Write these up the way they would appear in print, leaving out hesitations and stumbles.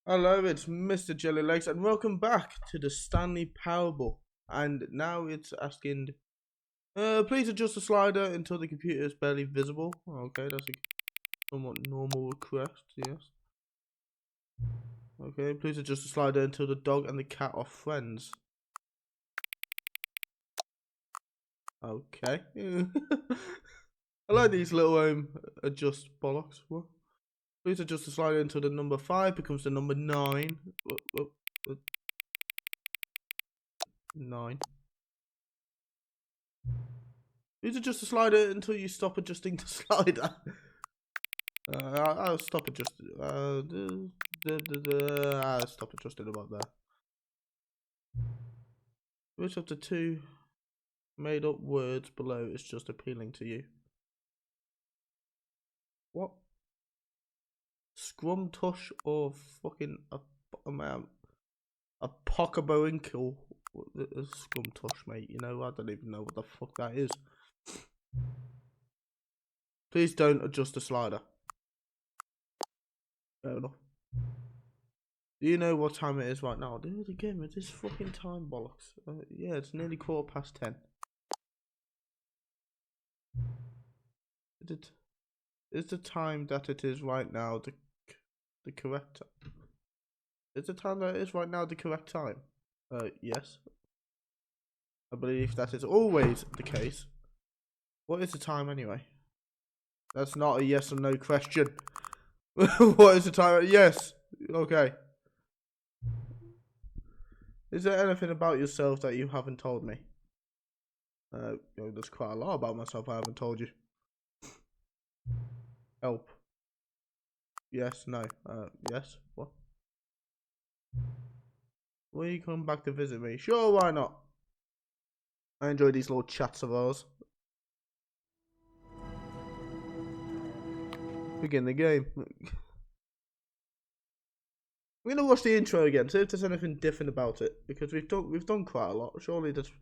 Hello, it's Mr. Jellylegs, and welcome back to the Stanley Parable. And now it's asking, please adjust the slider until the computer is barely visible. Okay, that's a somewhat normal request, yes. Okay, please adjust the slider until the dog and the cat are friends. Okay. I like these little adjust bollocks. What? Please adjust the slider until the number 5 becomes the number 9. 9. Please adjust the slider until you stop adjusting the slider. I'll stop adjusting. I'll stop adjusting about there. Which of the two made up words below is just appealing to you? What? Scrum Tush or fucking a Pockaborinkle? Scrum Tush, mate. You know, I don't even know what the fuck that is. Please don't adjust the slider. Fair enough. Do you know what time it is right now? Do it again with this fucking time bollocks. Yeah, it's nearly 10:15. Is the time that it is right now the correct time? Is the time that it is right now the correct time? Yes. I believe that is always the case. What is the time anyway? That's not a yes or no question. What is the time? Yes. Okay. Is there anything about yourself that you haven't told me? There's quite a lot about myself I haven't told you. Help. Yes, no. Yes. What? Will you come back to visit me? Sure, why not? I enjoy these little chats of ours. Begin the game. I'm gonna watch the intro again, see if there's anything different about it, because we've done quite a lot. Surely there's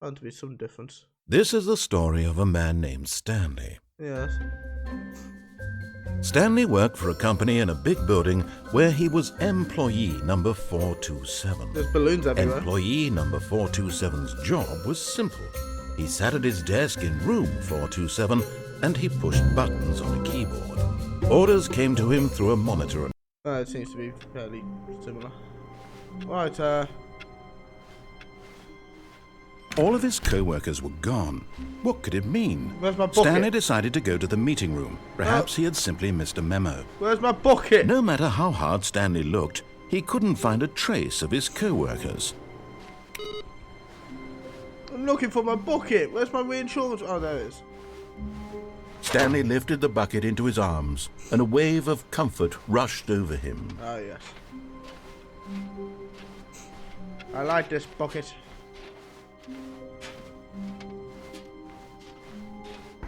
bound to be some difference. This is the story of a man named Stanley. Yes. Stanley worked for a company in a big building where he was employee number 427. There's balloons everywhere. Employee number 427's job was simple. He sat at his desk in room 427 and he pushed buttons on a keyboard. Orders came to him through a monitor. It seems to be fairly similar. Right, All of his co-workers were gone. What could it mean? Where's my bucket? Stanley decided to go to the meeting room. Perhaps he had simply missed a memo. Where's my bucket? No matter how hard Stanley looked, he couldn't find a trace of his co-workers. I'm looking for my bucket. Where's my reinsurance? Oh, there it is. Stanley lifted the bucket into his arms, and a wave of comfort rushed over him. Oh, yes. I like this bucket.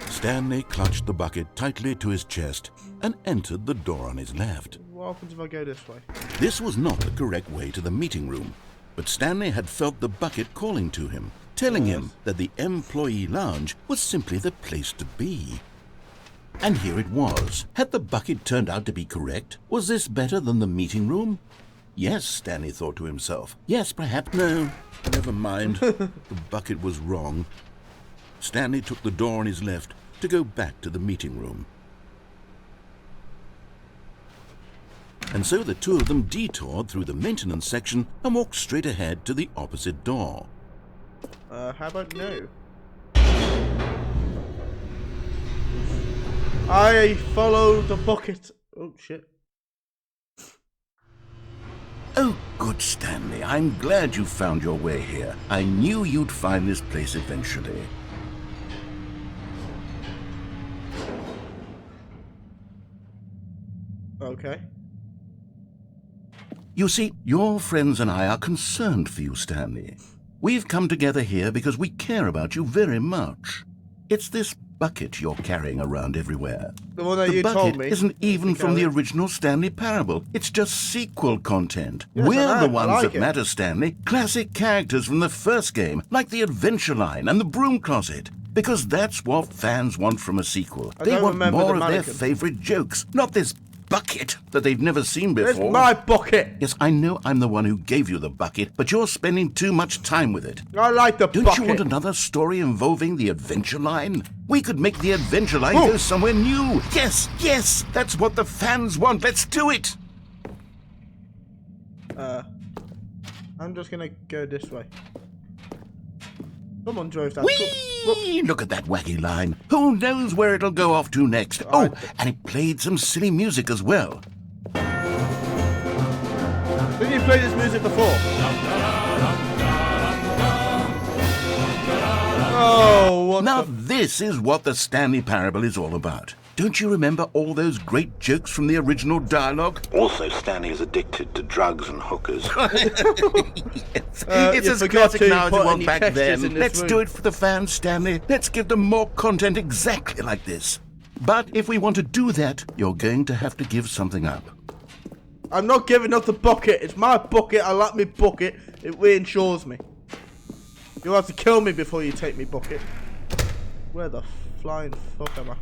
Stanley clutched the bucket tightly to his chest and entered the door on his left. What happens if I go this way? This was not the correct way to the meeting room, but Stanley had felt the bucket calling to him, telling him that the employee lounge was simply the place to be. And here it was. Had the bucket turned out to be correct? Was this better than the meeting room? Yes, Stanley thought to himself. Yes, perhaps. No, never mind. The bucket was wrong. Stanley took the door on his left to go back to the meeting room. And so the two of them detoured through the maintenance section and walked straight ahead to the opposite door. How about no? I follow the bucket. Oh, shit. Oh, good, Stanley. I'm glad you found your way here. I knew you'd find this place eventually. Okay. You see, your friends and I are concerned for you, Stanley. We've come together here because we care about you very much. It's this bucket you're carrying around everywhere. The one that you told me. The bucket isn't even from the original Stanley Parable. It's just sequel content. Yes, We're the ones like that matter, Stanley. Classic characters from the first game, like the Adventure Line and the Broom Closet. Because that's what fans want from a sequel. They want more of their favorite jokes, not this bucket that they've never seen It's before. my bucket. Yes, I know I'm the one who gave you the bucket, but you're spending too much time with it. I like the Don't bucket. you want another story involving the adventure line? We could make the adventure line go somewhere new. Yes, yes, that's what the fans want. Let's do it. I'm just gonna go this way. Someone drove that. Whee! Look at that wacky line. Who knows where it'll go off to next? Oh, and it played some silly music as well. Didn't you play this music before? Oh, what Now this is what the Stanley Parable is all about. Don't you remember all those great jokes from the original dialogue? Also, Stanley is addicted to drugs and hookers. Yes. It's as classic now as it was back then. Let's do it for the fans, Stanley. Let's give them more content exactly like this. But if we want to do that, you're going to have to give something up. I'm not giving up the bucket. It's my bucket. I like me bucket. It reinsures me. You'll have to kill me before you take me bucket. Where the flying fuck am I?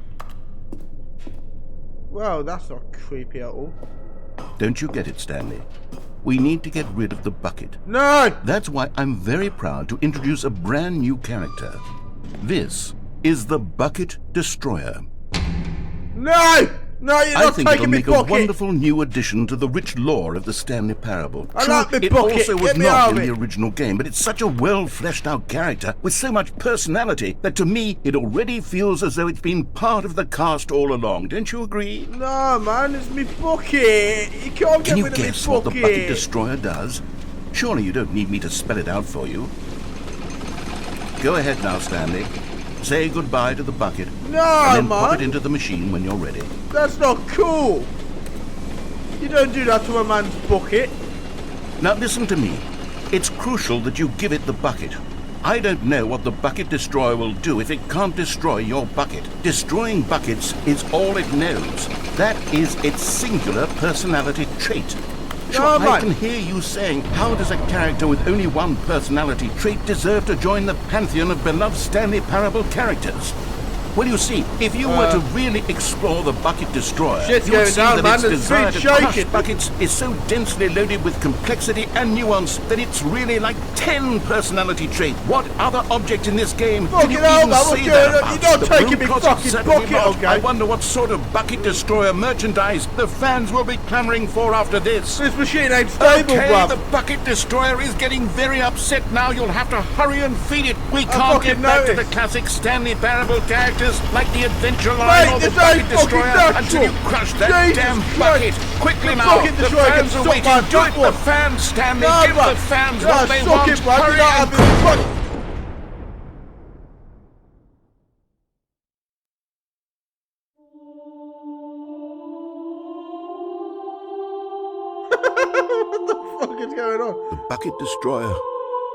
Well, that's not creepy at all. Don't you get it, Stanley? We need to get rid of the bucket. No! That's why I'm very proud to introduce a brand new character. This is the Bucket Destroyer. No! No, you're I not think it'll taking me make a bucket! wonderful new addition to the rich lore of the Stanley Parable. I like me it bucket. also was Get me not out in of the it. original game, but it's such a well-fleshed-out character with so much personality that to me it already feels as though it's been part of the cast all along. Don't you agree? No, man, it's me bucket. You can't Can get you rid of me guess bucket. what the Bucket Destroyer does? Surely you don't need me to spell it out for you. Go ahead now, Stanley. Say goodbye to the bucket. No, and then man. pop it into the machine when you're ready. That's not cool. You don't do that to a man's bucket. Now listen to me. It's crucial that you give it the bucket. I don't know what the Bucket Destroyer will do if it can't destroy your bucket. Destroying buckets is all it knows. That is its singular personality trait. Sure, No, I man. can hear you saying, how does a character with only one personality trait deserve to join the pantheon of beloved Stanley Parable characters? Well, you see, if you were to really explore the Bucket Destroyer, Shit's you would going see down, that man. its The desire to street's crush shaking. buckets is so densely loaded with complexity and nuance that it's really like 10 personality traits. What other object in this game can you Fucking hell, even man, what's say going that on? about? You're not The taking Broom me Closet, fucking certainly bucket, not. okay? I wonder what sort of Bucket Destroyer merchandise the fans will be clamoring for after this. This machine ain't stable, Okay, bruv. the Bucket Destroyer is getting very upset now. You'll have to hurry and feed it. We can't fucking get back to the noticed. classic Stanley Parable characters like the Adventure Line Mate, or the this Bucket ain't fucking Destroyer natural. until you crush that Jesus damn Christ. bucket. Quickly The now. Bucket The Destroyer can fans are suck waiting. my Do it for butt. the fans, Stanley. No, Give bruv. the fans Yeah, what they suck want. it, bruv. Hurry You're not and having fuck- What the fuck is going on? The Bucket Destroyer,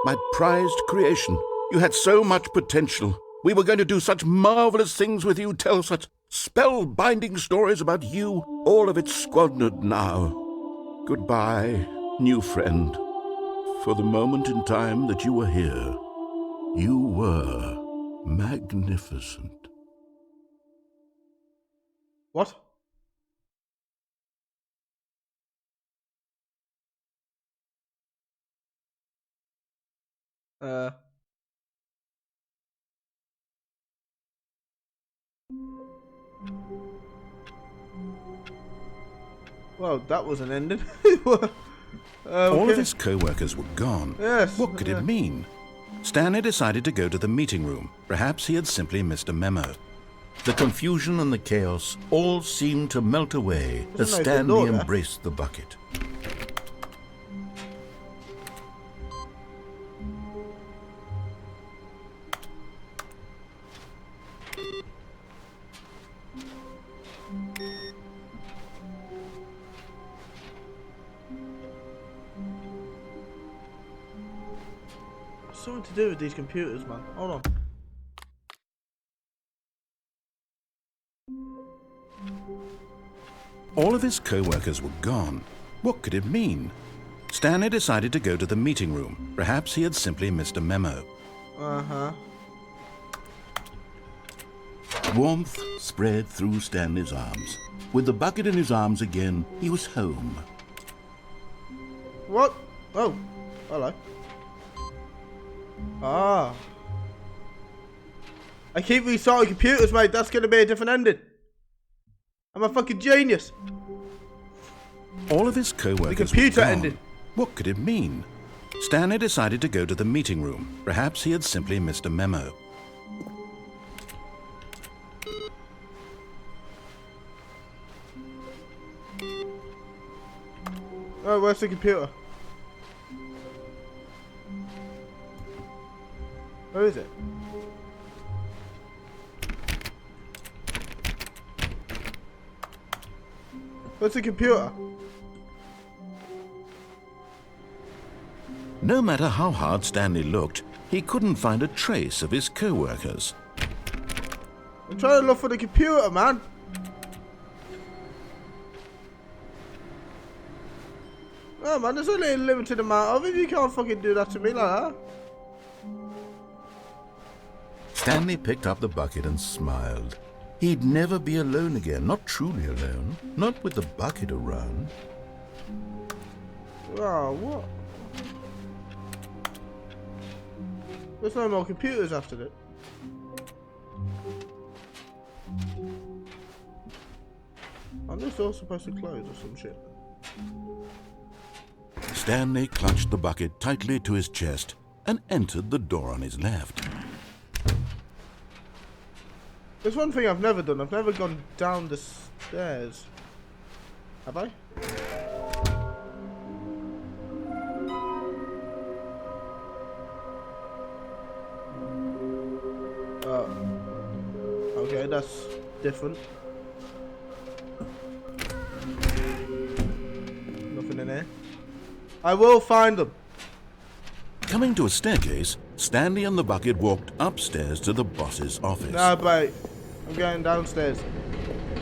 my prized creation. You had so much potential. We were going to do such marvelous things with you, tell such spellbinding stories about you. All of it squandered now. Goodbye, new friend. For the moment in time that you were here, you were magnificent. What? Well, that was an ending. All of his co-workers were gone. Yes, What could yeah. it mean? Stanley decided to go to the meeting room. Perhaps he had simply missed a memo. The confusion and the chaos all seemed to melt away as Wasn't I Stanley ignored that? embraced the bucket. Something to do with these computers, man. Hold on. All of his co-workers were gone. What could it mean? Stanley decided to go to the meeting room. Perhaps he had simply missed a memo. Uh-huh. Warmth spread through Stanley's arms. With the bucket in his arms again, he was home. What? Oh, hello. Ah. I keep restarting computers, mate. That's going to be a different ending. I'm a fucking genius. All of his co-workers The computer were gone. ended. What could it mean? Stanley decided to go to the meeting room. Perhaps he had simply missed a memo. Oh, where's the computer? Where is it? Where's the computer? No matter how hard Stanley looked, he couldn't find a trace of his co-workers. I'm trying to look for the computer, man. Oh man, there's only a limited amount of it. You can't fucking do that to me like that. Stanley picked up the bucket and smiled. He'd never be alone again, not truly alone, not with the bucket around. Oh, what? There's no more computers after it. Aren't this all supposed to close or some shit? Stanley clutched the bucket tightly to his chest and entered the door on his left. There's one thing I've never done. I've never gone down the stairs. Have I? Okay, that's different. Nothing in here. I will find them. Coming to a staircase, Stanley and the bucket walked upstairs to the boss's office. No, wait. I'm going downstairs.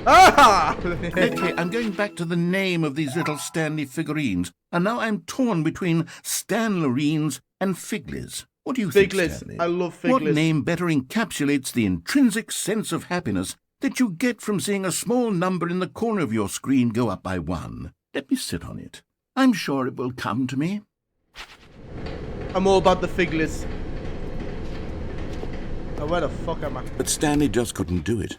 Ah! Quickly, I'm going back to the name of these little Stanley figurines, and now I'm torn between Stanlerines and Figlies. What do you think, Figlies. Stanley? I love Figlies. What name better encapsulates the intrinsic sense of happiness that you get from seeing a small number in the corner of your screen go up by 1? Let me sit on it. I'm sure it will come to me. I'm all about the Figlies. Now where the fuck am I? But Stanley just couldn't do it.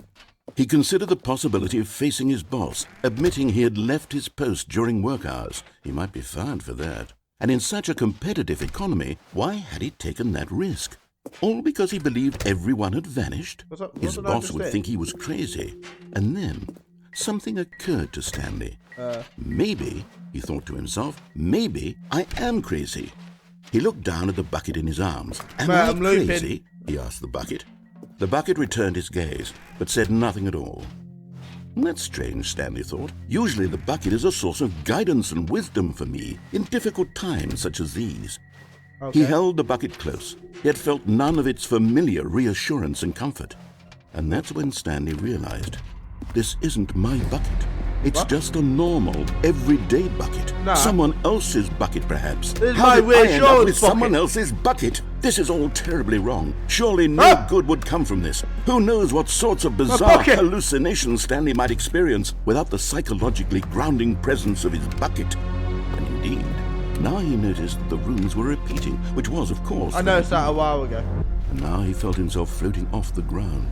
He considered the possibility of facing his boss, admitting he had left his post during work hours. He might be fired for that. And in such a competitive economy, why had he taken that risk? All because he believed everyone had vanished? His boss would think he was crazy. And then something occurred to Stanley. Maybe, he thought to himself, maybe I am crazy. He looked down at the bucket in his arms. Am I crazy? He asked the bucket. The bucket returned his gaze, but said nothing at all. That's strange, Stanley thought. Usually the bucket is a source of guidance and wisdom for me in difficult times such as these. Okay. He held the bucket close, yet felt none of its familiar reassurance and comfort. And that's when Stanley realized, this isn't my bucket. It's just a normal, everyday bucket. Nah. Someone else's bucket, perhaps. How did I end up with someone else's bucket? This is all terribly wrong. Surely no good would come from this. Who knows what sorts of bizarre hallucinations Stanley might experience without the psychologically grounding presence of his bucket. And indeed, now he noticed that the runes were repeating, which was, of course... I noticed that a while ago. And now he felt himself floating off the ground.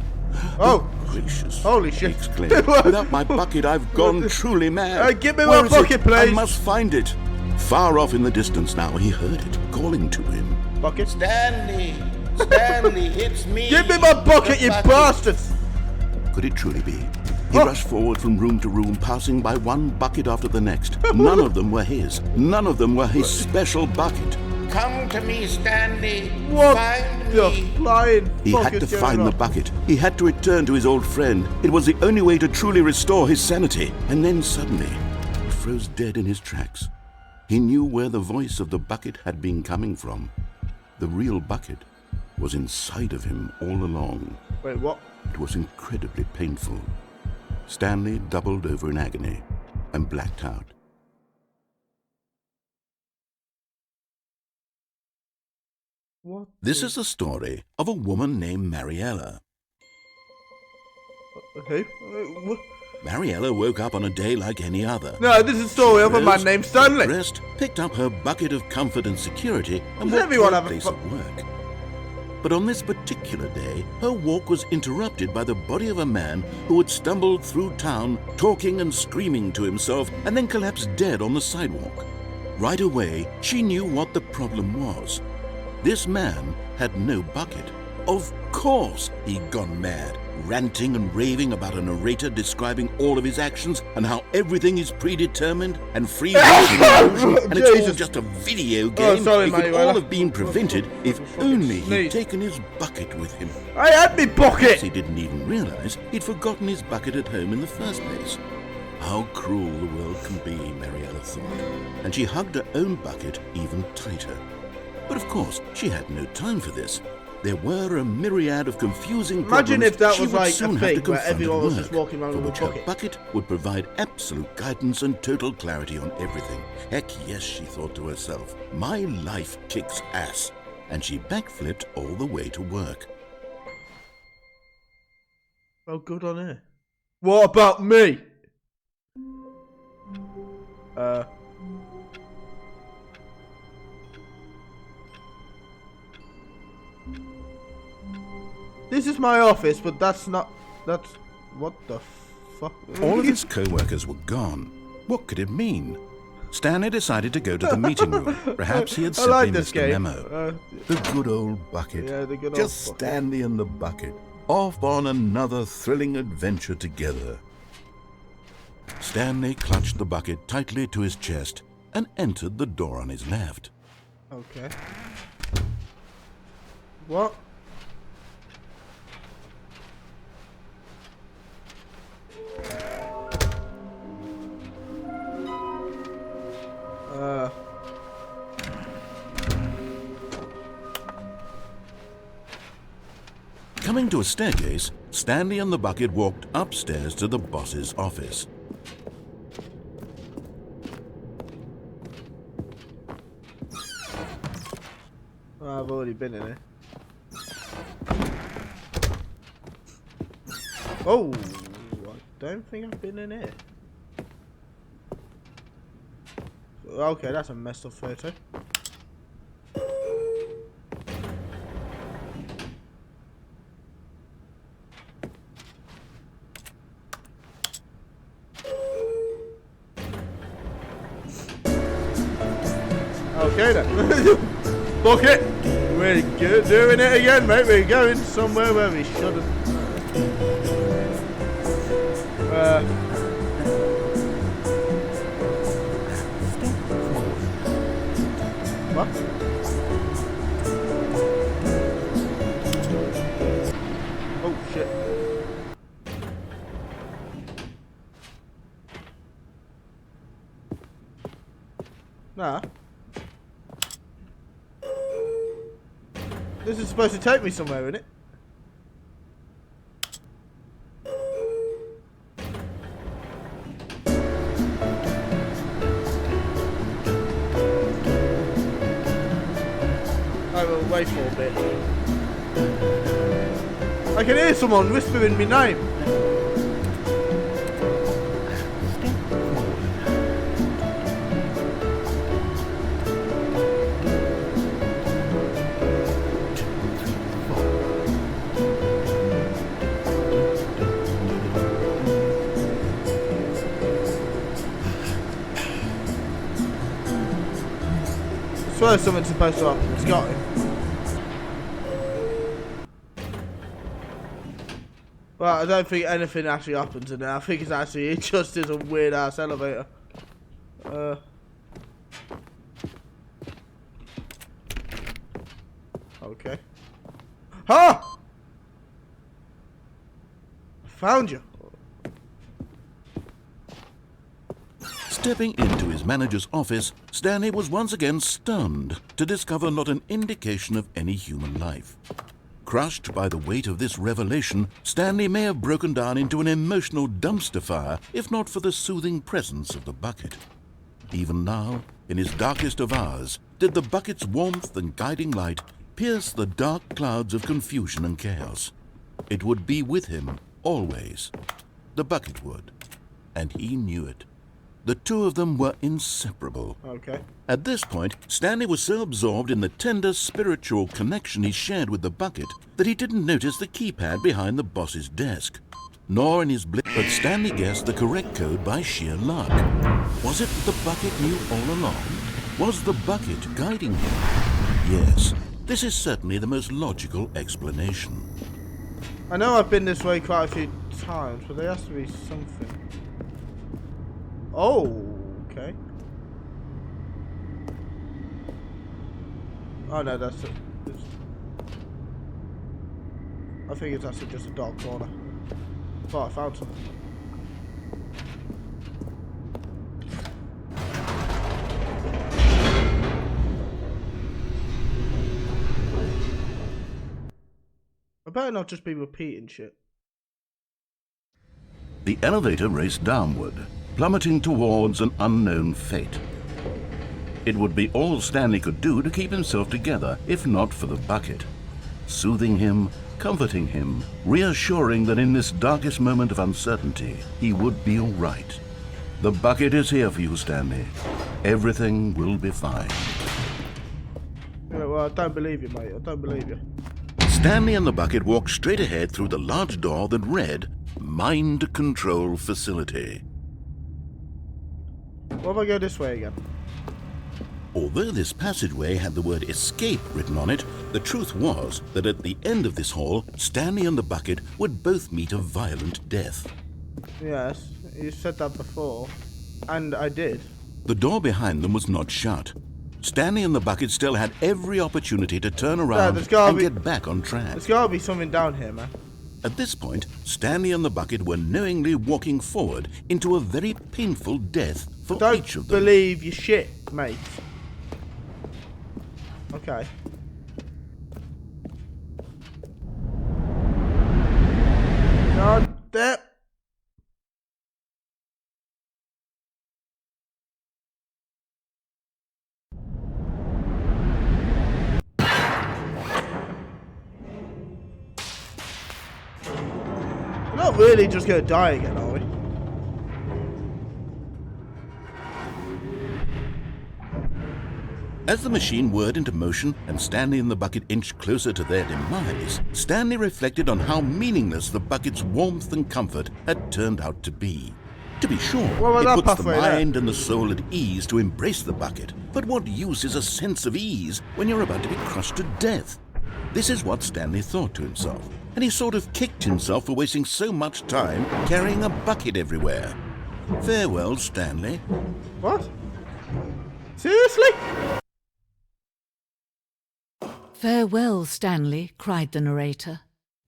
Oh, gracious! Holy shit! He exclaimed. Without my bucket, I've gone truly mad. Give me my bucket, please! I must find it. Far off in the distance now, he heard it calling to him. Bucket? Stanley! Stanley, it's me! Give me my bucket, you bastards! Could it truly be? He rushed forward from room to room, passing by one bucket after the next. None of them were his. None of them were his special bucket. Come to me, Stanley. What? Find the me. Flying He had to find the bucket. He had to return to his old friend. It was the only way to truly restore his sanity. And then suddenly, he froze dead in his tracks. He knew where the voice of the bucket had been coming from. The real bucket was inside of him all along. Wait, what? It was incredibly painful. Stanley doubled over in agony and blacked out. What? This is the story of a woman named Mariella. Who? Mariella woke up on a day like any other. No, this is a story of a man Rose, named Stanley. dressed, picked up her bucket of comfort and security, and Does walked everyone to her have a place of work. But on this particular day, her walk was interrupted by the body of a man who had stumbled through town, talking and screaming to himself, and then collapsed dead on the sidewalk. Right away, she knew what the problem was. This man had no bucket. Of course he'd gone mad, ranting and raving about a narrator describing all of his actions and how everything is predetermined and free will and it's all Jesus. just a video game. Sorry, It could Manuela. all have been prevented if only he'd Sneeze. taken his bucket with him. I had me bucket. He didn't even realize he'd forgotten his bucket at home in the first place. How cruel the world can be, Mariella thought, and she hugged her own bucket even tighter. But of course, she had no time for this. There were a myriad of confusing Imagine problems if that she was would like soon a have to thing where confront everyone at was just work, walking around for with a which her bucket. bucket would provide absolute guidance and total clarity on everything. Heck yes, she thought to herself, my life kicks ass. And she backflipped all the way to work. Oh, good on her. What about me? This is my office, but that's not. That's. What the fuck? All of his co-workers were gone. What could it mean? Stanley decided to go to the meeting room. Perhaps he had I simply like this missed a game. memo. The good old bucket. Yeah, the good old Just bucket. Stanley and the bucket. Off on another thrilling adventure together. Stanley clutched the bucket tightly to his chest and entered the door on his left. Okay. What? Coming to a staircase, Stanley and the bucket walked upstairs to the boss's office. I've already been in it. Oh, I don't think I've been in it. Okay, that's a messed up photo. Okay then. Bucket! We're doing it again, mate. We're going somewhere where we shouldn't. What? Oh shit. Nah. This is supposed to take me somewhere, isn't it? I will wait for a bit. I can hear someone whispering my name. I swear something's supposed to happen. It's got him. Well, I don't think anything actually happens in there. I think it just is a weird ass elevator. Okay. Ha! Found you. Stepping into his manager's office, Stanley was once again stunned to discover not an indication of any human life. Crushed by the weight of this revelation, Stanley may have broken down into an emotional dumpster fire if not for the soothing presence of the bucket. Even now, in his darkest of hours, did the bucket's warmth and guiding light pierce the dark clouds of confusion and chaos. It would be with him always. the bucket would. And he knew it. The two of them were inseparable. Okay. At this point, Stanley was so absorbed in the tender spiritual connection he shared with the bucket that he didn't notice the keypad behind the boss's desk. Nor in his but Stanley guessed the correct code by sheer luck. Was it that the bucket knew all along? Was the bucket guiding him? Yes, this is certainly the most logical explanation. I know I've been this way quite a few times, but there has to be something. Oh, okay. Oh no, that's it. I think it's actually just a dark corner. I thought I found something. I better not just be repeating shit. The elevator raced downward, plummeting towards an unknown fate. It would be all Stanley could do to keep himself together, if not for the bucket. Soothing him, comforting him, reassuring that in this darkest moment of uncertainty, he would be all right. The bucket is here for you, Stanley. Everything will be fine. Yeah, well, I don't believe you, mate. I don't believe you. Stanley and the bucket walked straight ahead through the large door that read, Mind Control Facility. What if I go this way again? Although this passageway had the word escape written on it, the truth was that at the end of this hall, Stanley and the bucket would both meet a violent death. Yes, you said that before. And I did. The door behind them was not shut. Stanley and the bucket still had every opportunity to turn around and get back on track. There's gotta be something down here, man. At this point, Stanley and the bucket were knowingly walking forward into a very painful death for each of them. Don't believe your shit, mate. Okay. God damn. We're not really just gonna die again, are we? As the machine whirred into motion and Stanley and the bucket inched closer to their demise, Stanley reflected on how meaningless the bucket's warmth and comfort had turned out to be. To be sure, it puts the mind and the soul at ease to embrace the bucket, but what use is a sense of ease when you're about to be crushed to death? This is what Stanley thought to himself, and he sort of kicked himself for wasting so much time carrying a bucket everywhere. Farewell, Stanley. What? Seriously? Farewell, Stanley, cried the narrator,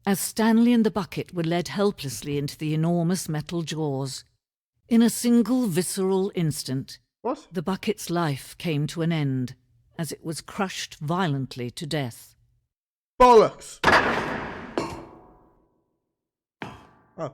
as Stanley and the bucket were led helplessly into the enormous metal jaws. In a single visceral instant, the bucket's life came to an end, as it was crushed violently to death. Bollocks! Oh.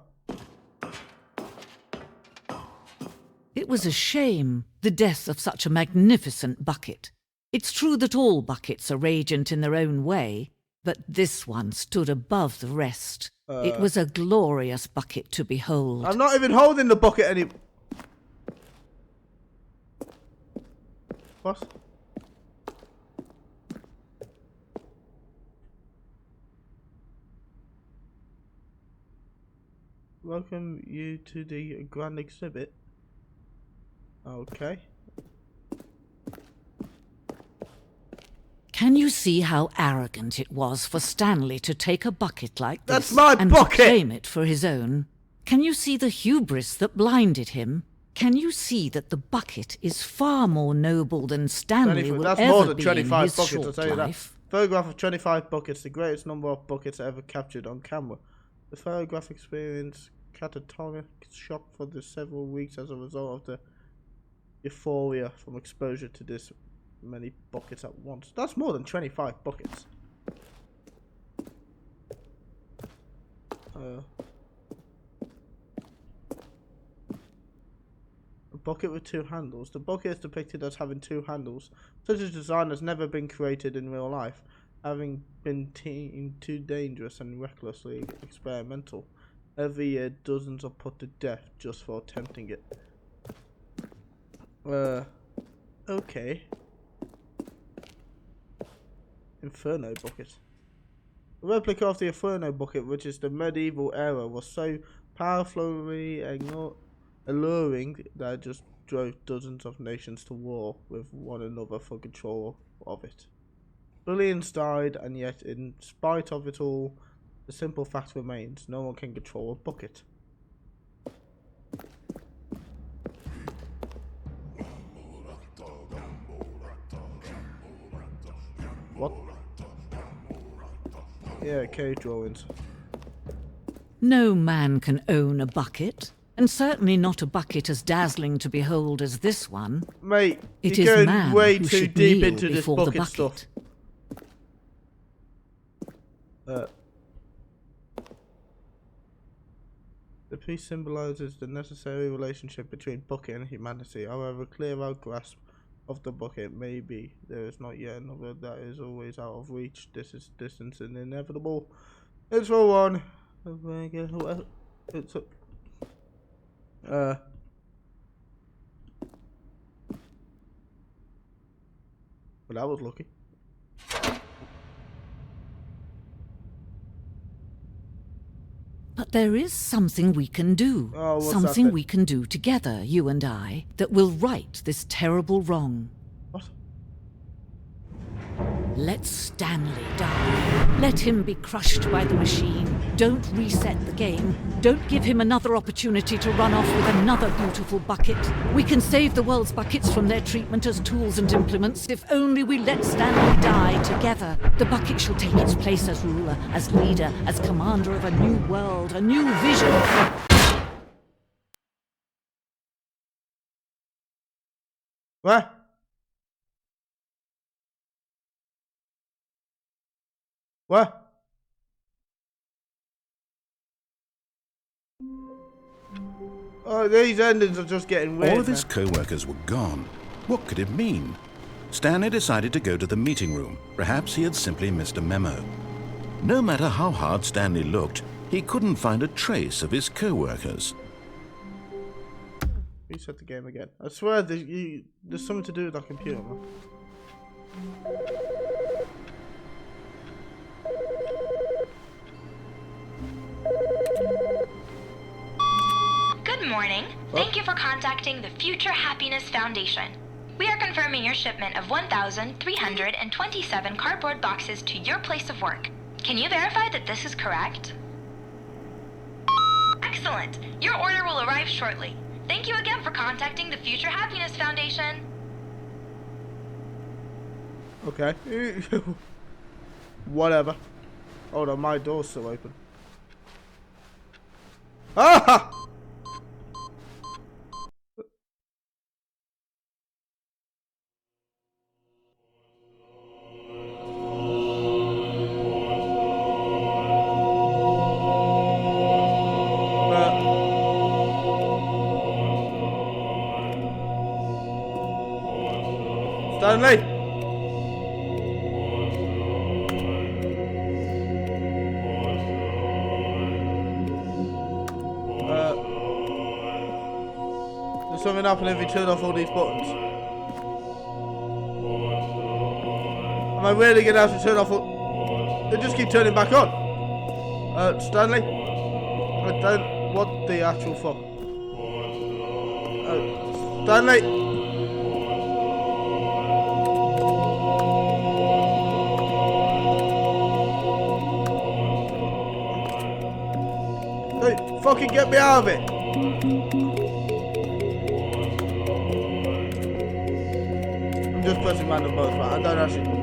It was a shame, the death of such a magnificent bucket. It's true that all buckets are radiant in their own way, but this one stood above the rest. It was a glorious bucket to behold. I'm not even holding the bucket anymore. What? Welcome you to the grand exhibit. Okay. Can you see how arrogant it was for Stanley to take a bucket like this and claim it for his own? Can you see the hubris that blinded him? Can you see that the bucket is far more noble than Stanley will ever be in his short life? Photograph of 25 buckets, the greatest number of buckets ever captured on camera. The photograph experienced catatonic shock for the several weeks as a result of the euphoria from exposure to this many buckets at once. That's more than 25 buckets. A bucket with two handles. The bucket is depicted as having two handles. Such a design has never been created in real life, having been deemed too dangerous and recklessly experimental. Every year, dozens are put to death just for attempting it. Okay. Inferno bucket. A replica of the Inferno bucket, which is the medieval era, was so powerfully alluring that it just drove dozens of nations to war with one another for control of it. Billions died, and yet, in spite of it all, the simple fact remains: no one can control a bucket. What? Yeah, cave drawings. No man can own a bucket, and certainly not a bucket as dazzling to behold as this one. Mate, It you're is going man way who too should deep kneel into this before the bucket stuff. bucket. The piece symbolizes the necessary relationship between bucket and humanity. However clear our grasp of the bucket may be, there is not yet another that is always out of reach. This is distance and inevitable. It's for one. It's well, that was lucky. But there is something we can do. Oh, what's that something then? we can do together, you and I, that will right this terrible wrong. What? Let Stanley die. Let him be crushed by the machine. Don't reset the game. Don't give him another opportunity to run off with another beautiful bucket. We can save the world's buckets from their treatment as tools and implements if only we let Stanley die together. The bucket shall take its place as ruler, as leader, as commander of a new world, a new vision. What? What? Oh, these endings are just getting weird. All of his man. co-workers were gone. What could it mean? Stanley decided to go to the meeting room. Perhaps he had simply missed a memo. No matter how hard Stanley looked, he couldn't find a trace of his co-workers. Reset the game again. I swear there's something to do with that computer, man. Good morning. Thank you for contacting the Future Happiness Foundation. We are confirming your shipment of 1,327 cardboard boxes to your place of work. Can you verify that this is correct? Excellent. Your order will arrive shortly. Thank you again for contacting the Future Happiness Foundation. Okay. Whatever. Hold on, my door's still open. Ah! Stanley! Does something happen if we turn off all these buttons? Am I really gonna have to turn off all... They just keep turning back on. Stanley? I don't... What the actual fuck? Stanley? Hey, fucking get me out of it! I'm just pressing random buttons, man. I don't actually...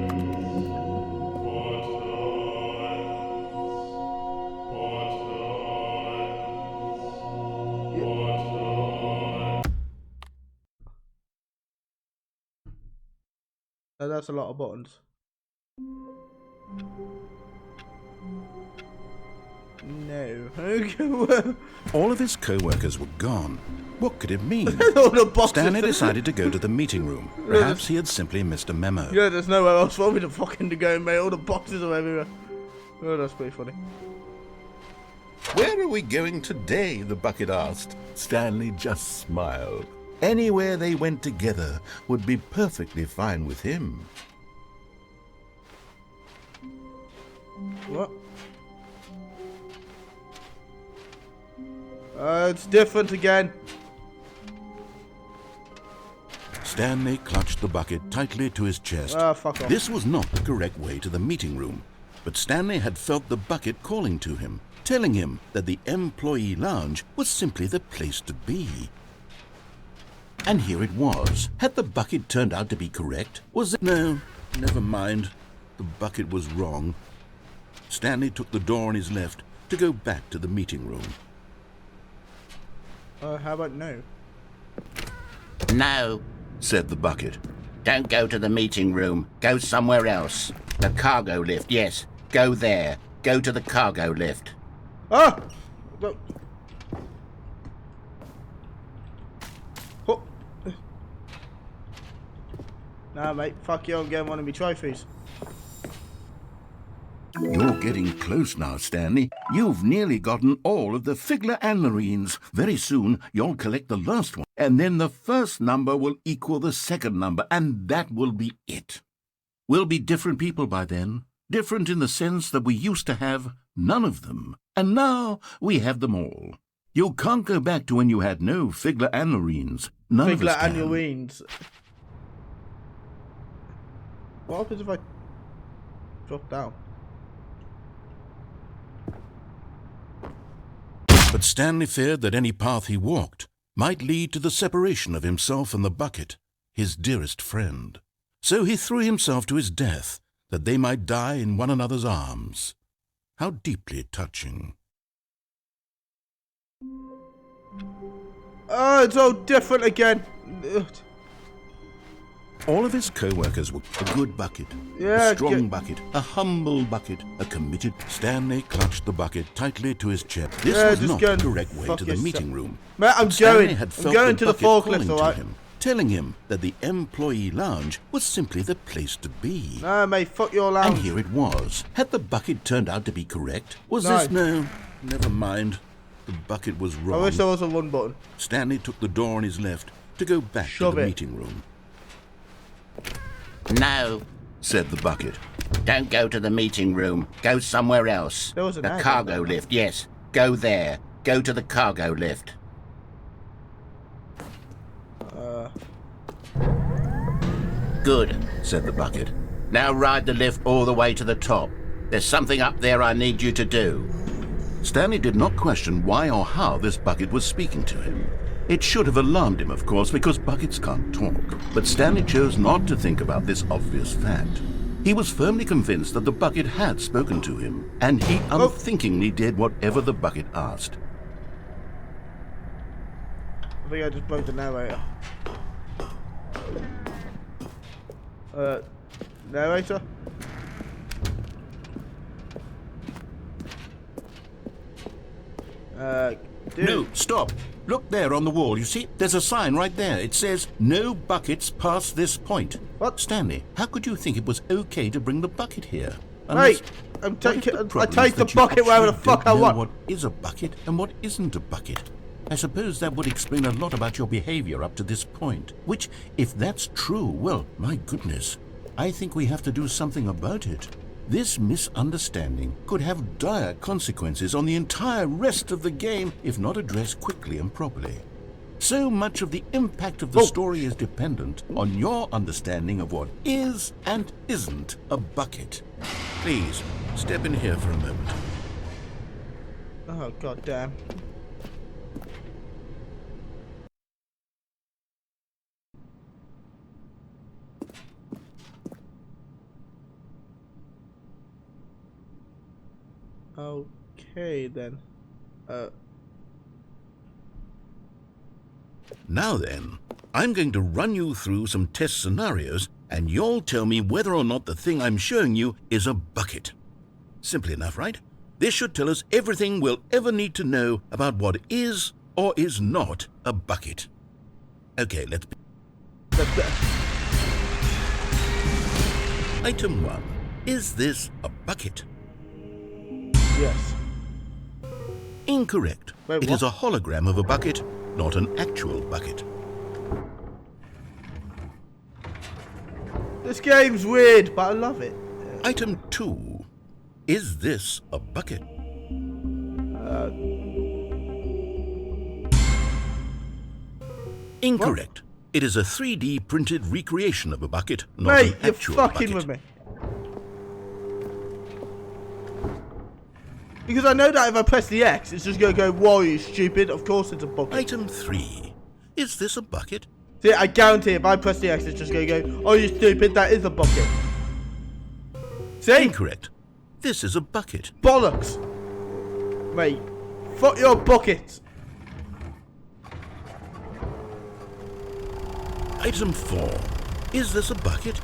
That's a lot of buttons. No. All of his co-workers were gone. What could it mean? All the boxes. Stanley decided to go to the meeting room. Perhaps he had simply missed a memo. Yeah, there's nowhere else for me to fucking go, mate. All the boxes are everywhere. Oh, that's pretty funny. Where are we going today? The bucket asked. Stanley just smiled. Anywhere they went together would be perfectly fine with him. What? It's different again. Stanley clutched the bucket tightly to his chest. Fuck off. This was not the correct way to the meeting room, but Stanley had felt the bucket calling to him, telling him that the employee lounge was simply the place to be. And here it was. Had the bucket turned out to be correct? Was it? No, never mind. The bucket was wrong. Stanley took the door on his left to go back to the meeting room. How about no? No, Said the bucket. don't go to the meeting room. Go somewhere else. The cargo lift, yes. Go there. Go to the cargo lift. Ah! No. Oh. Nah, mate. Fuck you. I'm getting one of my trophies. You're getting close now, Stanley. You've nearly gotten all of the Figler and Marines. Very soon, you'll collect the last one, and then the first number will equal the second number, and that will be it. We'll be different people by then. Different in the sense that we used to have none of them, and now we have them all. You can't go back to when you had no Figler and Marines. None of us Figler and can. Marines. What happens if I drop down? But Stanley feared that any path he walked might lead to the separation of himself and the bucket, his dearest friend. So he threw himself to his death, that they might die in one another's arms. How deeply touching. Oh, it's all different again. Ugh. All of his co-workers were a good bucket, Yeah, a strong bucket, a humble bucket, a committed. Stanley clutched the bucket tightly to his chest. This Yeah, was just not go the and correct way fuck to the yourself. meeting room. Mate, I'm Stanley going. had I'm felt going to the bucket forklift, calling to alright? him, telling him that the employee lounge was simply the place to be. Nah, mate, fuck your And lounge. here it was. Had the bucket turned out to be correct? Was No. this? No, never mind. The bucket was I wrong. wish there was a one button. Stanley took the door on his left to go back Shove to the it. meeting room. No, Said the bucket. don't go to the meeting room. Go somewhere else. There was an The ad, cargo wasn't there? lift, yes. Go there. Go to the cargo lift. Good, Said the bucket. now ride the lift all the way to the top. There's something up there I need you to do. Stanley did not question why or how this bucket was speaking to him. It should have alarmed him, of course, because buckets can't talk. But Stanley chose not to think about this obvious fact. He was firmly convinced that the bucket had spoken to him, and he unthinkingly did whatever the bucket asked. I think I just broke the narrator. Narrator? Dude. No, stop. Look there on the wall. You see, there's a sign right there. It says, "No buckets past this point." What? Stanley, how could you think it was okay to bring the bucket here? Mate, What if the I problem take is the that you bucket wherever the actually fuck I don't know want. what is a bucket and what isn't a bucket? I suppose that would explain a lot about your behavior up to this point. Which, if that's true, well, my goodness, I think we have to do something about it. This misunderstanding could have dire consequences on the entire rest of the game if not addressed quickly and properly. So much of the impact of the story is dependent on your understanding of what is and isn't a bucket. Please, step in here for a moment. Oh, god damn. Okay then. Now then, I'm going to run you through some test scenarios, and you'll tell me whether or not the thing I'm showing you is a bucket. Simple enough, right? This should tell us everything we'll ever need to know about what is or is not a bucket. Okay, let's begin. Item 1. Is this a bucket? Yes. Incorrect. Wait, It what? is a hologram of a bucket, not an actual bucket. This game's weird, but I love it. Item 2. Is this a bucket? Incorrect. It is a 3D printed recreation of a bucket, not Mate, an you're actual fucking bucket. with me. Because I know that if I press the X, it's just going to go, whoa, you stupid. Of course it's a bucket. Item 3. Is this a bucket? See, I guarantee if I press the X, it's just going to go, oh, you stupid, that is a bucket. See? Incorrect. This is a bucket. Bollocks. Mate, fuck your bucket. Item 4. Is this a bucket?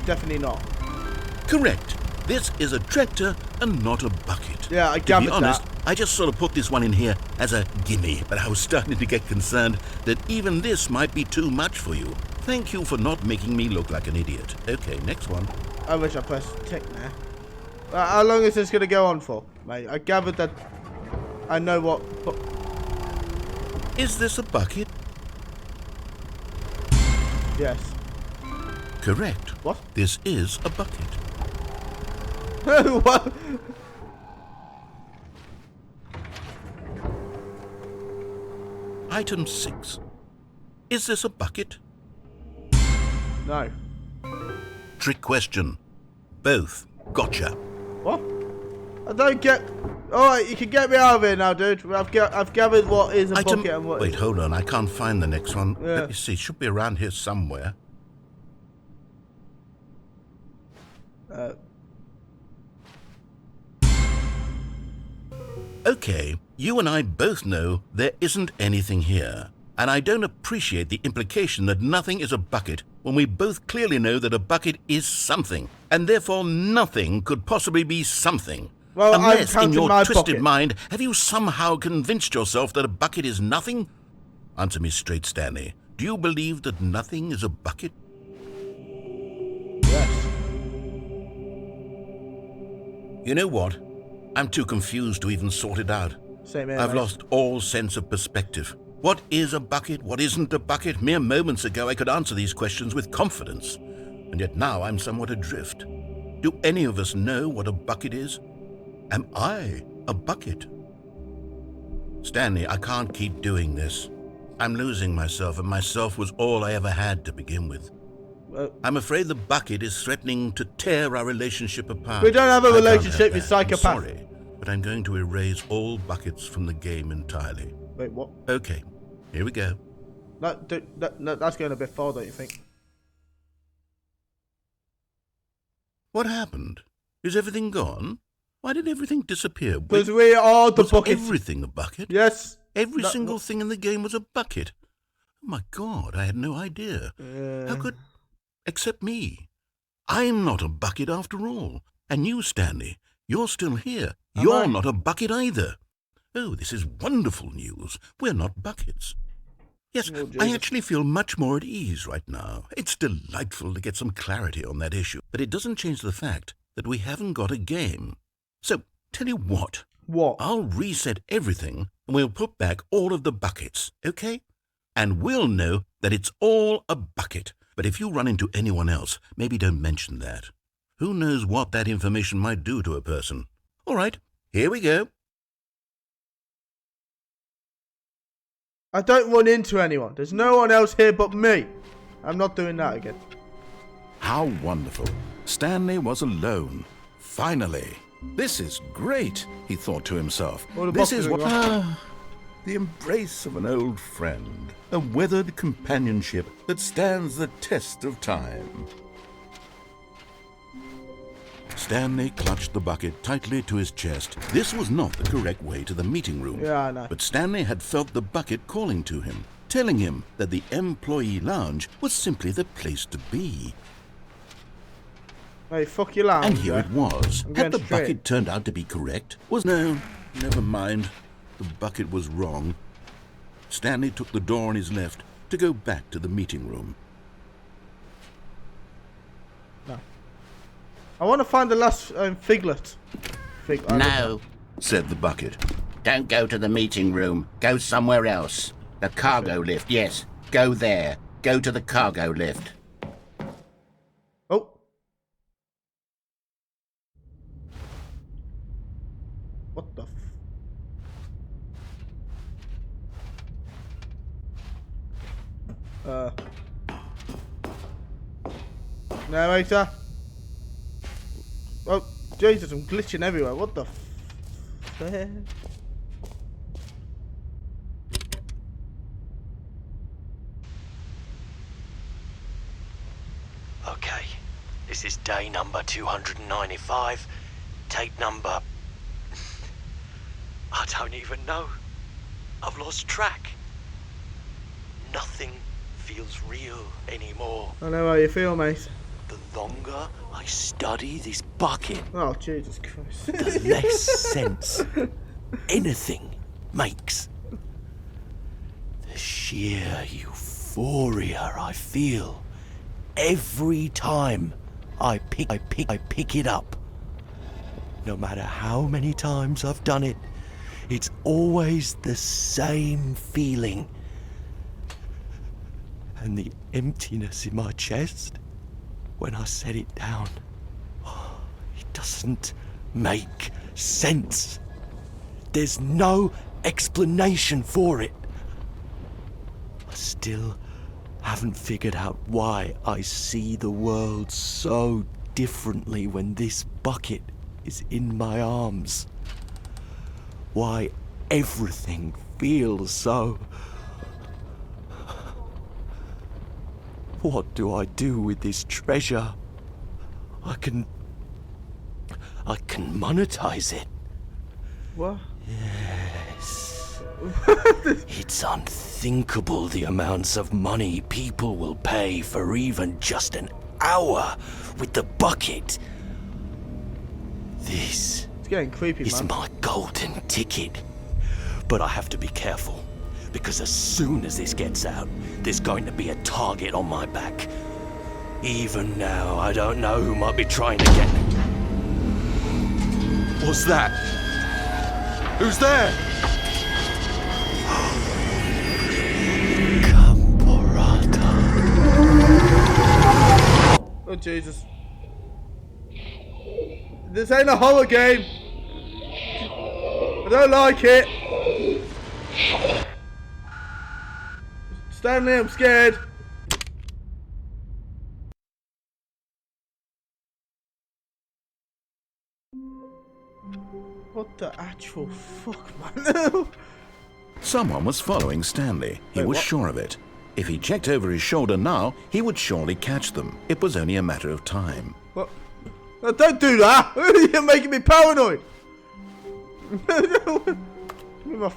Definitely not. Correct. This is a tractor and not a bucket. Yeah, I To gathered be honest, that. I just sort of put this one in here as a gimme, but I was starting to get concerned that even this might be too much for you. Thank you for not making me look like an idiot. Okay, next one. I wish I pressed tick now. How long is this going to go on for? Mate, I gathered that I know what... Is this a bucket? Yes. Correct. What? This is a bucket. What? Item 6. Is this a bucket? No. Trick question. Both. Gotcha. What? I don't get... Alright, you can get me out of here now, dude. I've gathered what is a Item... bucket and what Wait, is... hold on. I can't find the next one. Yeah. Let me see. It should be around here somewhere. Okay, you and I both know there isn't anything here. And I don't appreciate the implication that nothing is a bucket when we both clearly know that a bucket is something. And therefore nothing could possibly be something. Well, I'm Unless, in counting your my twisted bucket. mind, have you somehow convinced yourself that a bucket is nothing? Answer me straight, Stanley. Do you believe that nothing is a bucket? Yes. You know what? I'm too confused to even sort it out. Same here, I've mate. lost all sense of perspective. What is a bucket? What isn't a bucket? Mere moments ago I could answer these questions with confidence. And yet now I'm somewhat adrift. Do any of us know what a bucket is? Am I a bucket? Stanley, I can't keep doing this. I'm losing myself, and myself was all I ever had to begin with. I'm afraid the bucket is threatening to tear our relationship apart. We don't have a I can't relationship, you that. psychopath. I'm sorry, but I'm going to erase all buckets from the game entirely. Wait, what? Okay, here we go. That's going a bit far, don't you think? What happened? Is everything gone? Why did everything disappear? Because we are the Was bucket. everything a bucket? Yes. Every That- single thing in the game was a bucket. Oh my God, I had no idea. How could... Except me. I'm not a bucket after all. And you, Stanley, you're still here. Am You're I? not a bucket either. Oh, this is wonderful news. We're not buckets. Yes, Oh, I Jesus. actually feel much more at ease right now. It's delightful to get some clarity on that issue. But it doesn't change the fact that we haven't got a game. So, tell you what. What? I'll reset everything and we'll put back all of the buckets, okay? And we'll know that it's all a bucket. But if you run into anyone else, maybe don't mention that. Who knows what that information might do to a person? All right, here we go. I don't run into anyone. There's no one else here but me. I'm not doing that again. How wonderful. Stanley was alone. Finally. This is great, he thought to himself. Well, the This box is is what... wrong. The embrace of an old friend. A weathered companionship that stands the test of time. Stanley clutched the bucket tightly to his chest. This was not the correct way to the meeting room. Yeah, I know. But Stanley had felt the bucket calling to him, telling him that the employee lounge was simply the place to be. Hey, fuck your lounge. And here yeah. it was. I'm Had going the straight. bucket turned out to be correct? No, never mind. The bucket was wrong. Stanley took the door on his left to go back to the meeting room. No. I want to find the last figlet. I don't know. No, said the bucket. Don't go to the meeting room. Go somewhere else. The cargo lift, yes. Go there. Go to the cargo lift. Oh. What the narrator. Oh, Jesus, I'm glitching everywhere. What the f... Okay, this is day number 295, tape number... I don't even know. I've lost track. Nothing feels real anymore. I know how you feel, mate. The longer I study this bucket, Oh, Jesus Christ. the less sense anything makes. The sheer euphoria I feel every time I pick it up. No matter how many times I've done it, it's always the same feeling. And the emptiness in my chest when I set it down, it doesn't make sense. There's no explanation for it. I still haven't figured out why I see the world so differently when this bucket is in my arms. Why everything feels so... What do I do with this treasure? I can monetize it. What? Yes. It's unthinkable the amounts of money people will pay for even just an hour with the bucket. This It's getting creepy, is man. my golden ticket. But I have to be careful, because as soon as this gets out, there's going to be a target on my back. Even now, I don't know who might be trying to get... What's that? Who's there? Camporata. Oh, Jesus. This ain't a horror game. I don't like it. Stanley, I'm scared. What the actual fuck, man? Someone was following Stanley. He Wait, was what? sure of it. If he checked over his shoulder now, he would surely catch them. It was only a matter of time. What? No, don't do that. You're making me paranoid. Give me my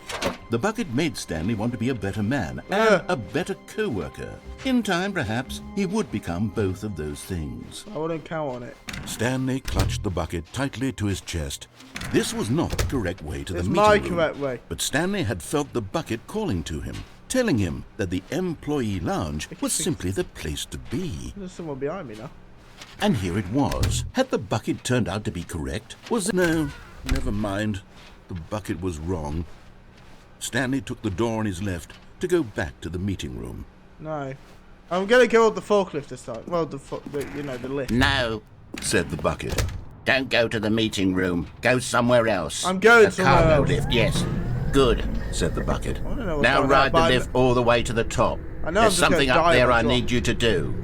The bucket made Stanley want to be a better man Yeah. and a better co-worker. In time, perhaps, he would become both of those things. I wouldn't count on it. Stanley clutched the bucket tightly to his chest. This was not the correct way to It's the my meeting room. correct way. But Stanley had felt the bucket calling to him, telling him that the employee lounge was simply the place to be. There's someone behind me now. And here it was. Had the bucket turned out to be correct? Was it? No, never mind. The bucket was wrong. Stanley took the door on his left to go back to the meeting room. No. I'm gonna go with the forklift this time. Well, the lift. No, Said the bucket. don't go to the meeting room. Go somewhere else. I'm going the somewhere cargo else. lift, yes. Good. Said the bucket. I don't know what's Now going on, ride the but lift all the way to the top. I know I'm There's just gonna something die up there if I I drop. need you to do.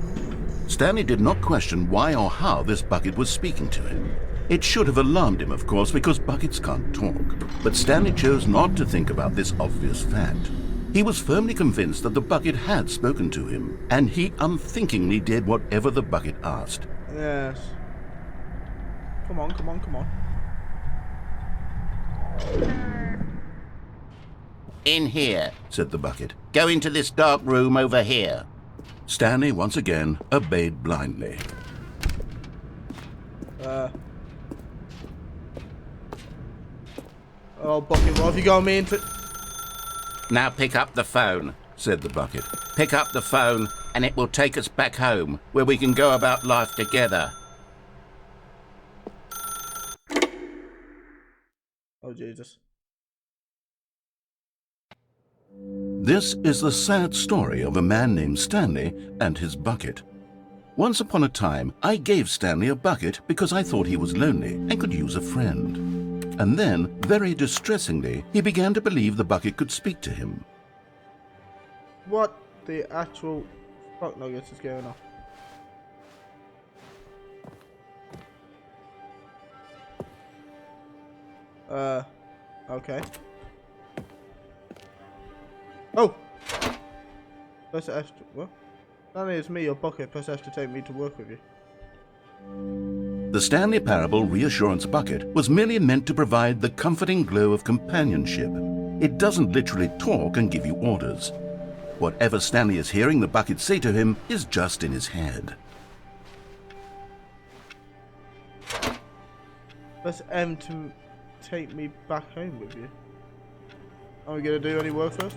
Stanley did not question why or how this bucket was speaking to him. It should have alarmed him, of course, because buckets can't talk. But Stanley chose not to think about this obvious fact. He was firmly convinced that the bucket had spoken to him, and he unthinkingly did whatever the bucket asked. Yes. Come on, come on, come on. In here. Said the bucket. Go into this dark room over here. Stanley once again obeyed blindly. Oh, bucket, what have you got me into? Now pick up the phone. Said the bucket. Pick up the phone and it will take us back home, where we can go about life together. Oh, Jesus. This is the sad story of a man named Stanley and his bucket. Once upon a time, I gave Stanley a bucket because I thought he was lonely and could use a friend. And then, very distressingly, he began to believe the bucket could speak to him. What the actual fuck nuggets is going on? Okay. Oh! Press F to, what? Stanley, it's me, your bucket. Press F to take me to work with you. The Stanley Parable Reassurance Bucket was merely meant to provide the comforting glow of companionship. It doesn't literally talk and give you orders. Whatever Stanley is hearing the bucket say to him is just in his head. Press M to take me back home with you. Are we gonna do any work first?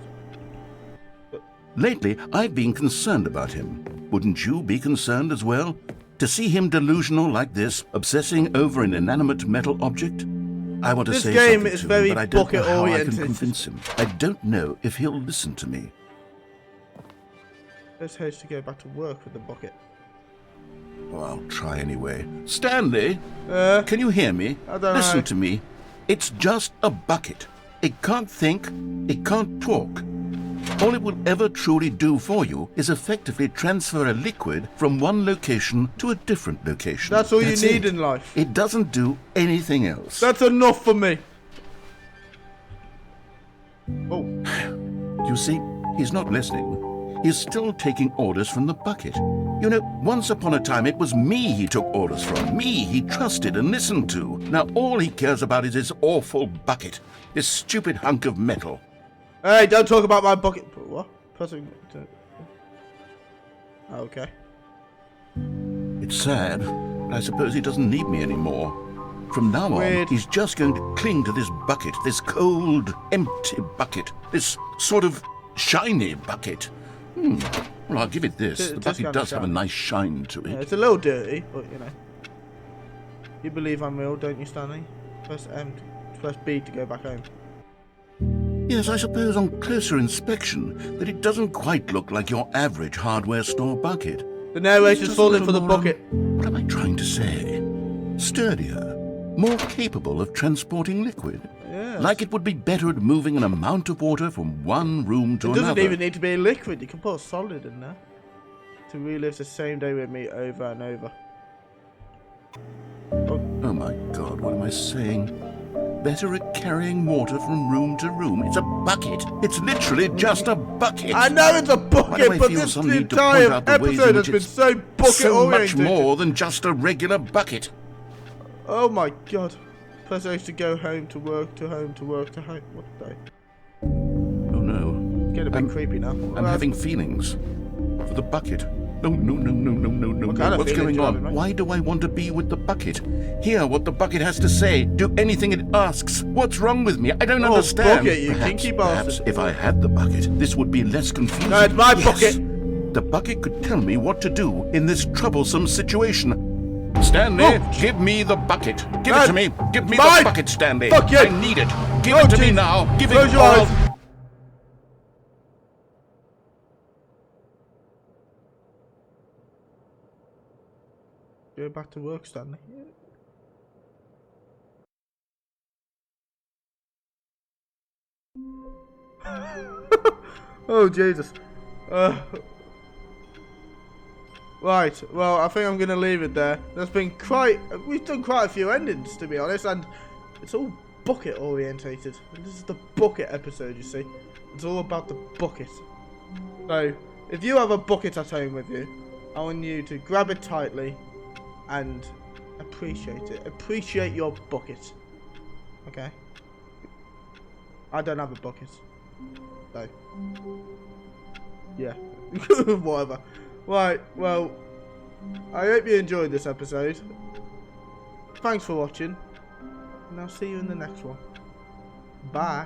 Lately, I've been concerned about him. Wouldn't you be concerned as well? To see him delusional like this, obsessing over an inanimate metal object? I want to This say game something is to very him, but I don't know how I can bucket-oriented. convince him. I don't know if he'll listen to me. Let's hope to go back to work with the bucket. Oh, I'll try anyway. Stanley, Uh, can you hear me? I don't Listen know. to me. It's just a bucket. It can't think. It can't talk. All it will ever truly do for you is effectively transfer a liquid from one location to a different location. that's all you need it. in life. It doesn't do anything else. That's enough for me. Oh, You see, he's not listening. He's still taking orders from the bucket. You know, once upon a time it was me he took orders from. Me he trusted and listened to. Now all he cares about is his awful bucket. This stupid hunk of metal. hey, don't talk about my bucket. What? Pressing. Okay. It's sad, but I suppose he doesn't need me anymore. From now on, Weird. he's just going to cling to this bucket, this cold, empty bucket, this sort of shiny bucket. Well, I'll give it this. It The does bucket kinda does have a shine. nice shine to Yeah, it. it's a little dirty, but you know. You believe I'm real, don't you, Stanley? Press M. Press B to go back home. Yes, I suppose on closer inspection that it doesn't quite look like your average hardware store bucket. The narrator's Just a falling little for the more, bucket. What am I trying to say? Sturdier, more capable of transporting liquid. Yeah. Like it would be better at moving an amount of water from one room to It doesn't another. even need to be a liquid. You can put a solid in there to relive the same day with me over and over. Oh my God, what am I saying? Better at carrying water from room to room. It's a bucket. It's literally just a bucket. I know it's a Why do I bucket, but feel this some need to point entire out the ways in episode has which been it's so bucket so much oriented. more than just a regular bucket? Oh my God. Press H to go home to work to home to work to home. What the? Oh no. It's getting a bit creepy now. I'm having feelings for the bucket. No. What kind of What's feelings going you on? having, mate? Why do I want to be with the bucket? Hear what the bucket has to say. Do anything it asks. What's wrong with me? I don't Oh, understand. bucket, you kinky Perhaps bastard. if I had the bucket, this would be less confusing. No, it's my Yes. bucket. The bucket could tell me what to do in this troublesome situation. Stanley, Oh. give me the bucket. Give No, it to me. Give me mine. the bucket, Stanley. Fuck you. I need it. Give No, it to me Jesus. now. Give Close it your all. eyes. Go back to work, Stanley. Oh Jesus. Right, well I think I'm gonna leave it there. We've done quite a few endings to be honest, and it's all bucket orientated. And this is the bucket episode, you see. It's all about the bucket. So if you have a bucket at home with you, I want you to grab it tightly and appreciate it. Appreciate your bucket. Okay? I don't have a bucket. So yeah. Whatever. Right, well, I hope you enjoyed this episode. Thanks for watching, and I'll see you in the next one. Bye.